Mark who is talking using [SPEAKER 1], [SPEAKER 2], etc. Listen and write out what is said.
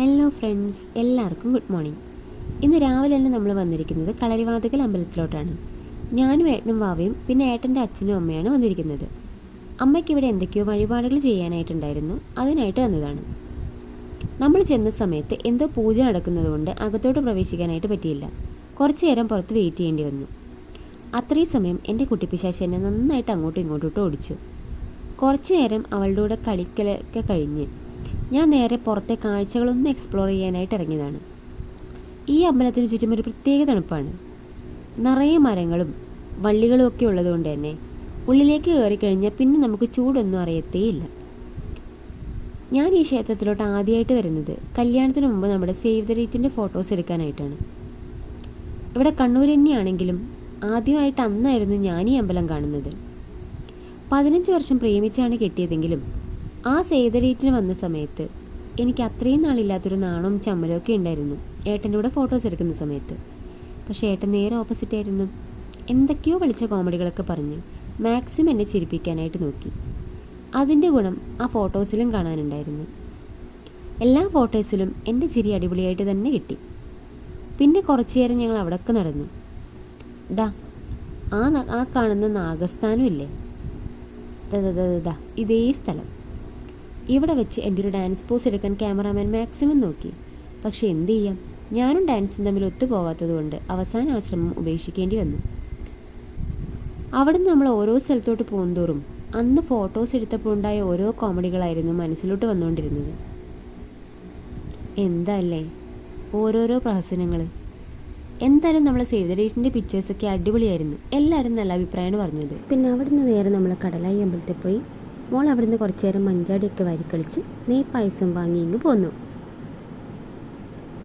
[SPEAKER 1] Hello friends, എല്ലാവർക്കും good morning. ഇന്ന് രാവിലെ തന്നെ നമ്മൾ വന്നിരിക്കുന്നത് കളരിവാതിക്കൽ അമ്പലത്തിലോട്ടാണ്. ഞാനും ഏട്ടനും വാവയും പിന്നെ ഏട്ടൻ്റെ അച്ഛനും അമ്മയാണ് വന്നിരിക്കുന്നത്. അമ്മയ്ക്ക് ഇവിടെ എന്തൊക്കെയോ വഴിപാടുകൾ ചെയ്യാനായിട്ടുണ്ടായിരുന്നു, അതിനായിട്ട് വന്നതാണ്. നമ്മൾ ചെന്ന സമയത്ത് എന്തോ പൂജ നടക്കുന്നതുകൊണ്ട് അകത്തോട്ട് പ്രവേശിക്കാനായിട്ട് പറ്റിയില്ല. കുറച്ച് നേരം പുറത്ത് വെയിറ്റ് ചെയ്യേണ്ടി വന്നു. അത്രയും സമയം എൻ്റെ കുട്ടിപ്പിശാശി എന്നെ നന്നായിട്ട് അങ്ങോട്ടും ഇങ്ങോട്ടോട്ട് ഓടിച്ചു. കുറച്ച് നേരം അവളുടെ കൂടെ കളിക്കലൊക്കെ കഴിഞ്ഞ് ഞാൻ നേരെ പുറത്തെ കാഴ്ചകളൊന്നും എക്സ്പ്ലോർ ചെയ്യാനായിട്ട് ഇറങ്ങിയതാണ്. ഈ അമ്പലത്തിന് ചുറ്റും ഒരു പ്രത്യേക തണുപ്പാണ്. നിറയെ മരങ്ങളും വള്ളികളും ഒക്കെ ഉള്ളതുകൊണ്ട് തന്നെ ഉള്ളിലേക്ക് കയറിക്കഴിഞ്ഞാൽ പിന്നെ നമുക്ക് ചൂടൊന്നും അറിയത്തേയില്ല. ഞാൻ ഈ ക്ഷേത്രത്തിലോട്ട് ആദ്യമായിട്ട് വരുന്നത് കല്യാണത്തിന് മുമ്പ് നമ്മുടെ സേവ് ദ ഡേറ്റിൻ്റെ ഫോട്ടോസ് എടുക്കാനായിട്ടാണ്. ഇവിടെ കണ്ണൂർ തന്നെയാണെങ്കിലും ആദ്യമായിട്ട് അന്നായിരുന്നു ഞാൻ ഈ അമ്പലം കാണുന്നത്. 15 വർഷം പ്രേമിച്ചാണ് കെട്ടിയതെങ്കിലും ആ സേവ് ദ ഡേറ്റിന് വന്ന സമയത്ത് എനിക്ക് അത്രയും നാളില്ലാത്തൊരു നാണവും ചമ്മലൊക്കെ ഉണ്ടായിരുന്നു ഏട്ടൻ്റെ കൂടെ ഫോട്ടോസ് എടുക്കുന്ന സമയത്ത്. പക്ഷേ ഏട്ടൻ നേരെ ഓപ്പോസിറ്റ് ആയിരുന്നു. എന്തൊക്കെയോ വിളിച്ച കോമഡികളൊക്കെ പറഞ്ഞ് മാക്സിമം എന്നെ ചിരിപ്പിക്കാനായിട്ട് നോക്കി. അതിൻ്റെ ഗുണം ആ ഫോട്ടോസിലും കാണാനുണ്ടായിരുന്നു. എല്ലാ ഫോട്ടോസിലും എൻ്റെ ചിരി അടിപൊളിയായിട്ട് തന്നെ കിട്ടി. പിന്നെ കുറച്ചു നേരം ഞങ്ങൾ അവിടെയൊക്കെ നടന്നു. ദാ ആ കാണുന്ന നാഗസ്ഥാനം ഇല്ലേ, ദാ ഇതേ സ്ഥലം. ഇവിടെ വെച്ച് എൻ്റെ ഒരു ഡാൻസ് പോസ് എടുക്കാൻ ക്യാമറാമാൻ മാക്സിമം നോക്കി. പക്ഷേ എന്ത് ചെയ്യാം, ഞാനും ഡാൻസും തമ്മിൽ ഒത്തുപോകാത്തത് കൊണ്ട് അവസാന ആ ശ്രമം ഉപേക്ഷിക്കേണ്ടി വന്നു. അവിടെ നിന്ന് നമ്മൾ ഓരോ സ്ഥലത്തോട്ട് പോകുന്തോറും അന്ന് ഫോട്ടോസ് എടുത്തപ്പോൾ ഉണ്ടായ ഓരോ കോമഡികളായിരുന്നു മനസ്സിലോട്ട് വന്നുകൊണ്ടിരുന്നത്. എന്താ അല്ലേ ഓരോരോ പ്രഹസനങ്ങൾ. എന്തായാലും നമ്മൾ സേവ് ദ ഡേറ്റിൻ്റെ പിക്ചേഴ്സൊക്കെ അടിപൊളിയായിരുന്നു. എല്ലാവരും നല്ല അഭിപ്രായമാണ് പറഞ്ഞത്. പിന്നെ അവിടെ നിന്ന് നേരെ നമ്മൾ കടലായി അമ്പലത്തിൽ പോയി. മോൾ അവിടുന്ന് കുറച്ച് നേരം മഞ്ചാടിയൊക്കെ വാരിക്കളിച്ച് നെയ്പായസം വാങ്ങി ഇങ്ങ് പോന്നു.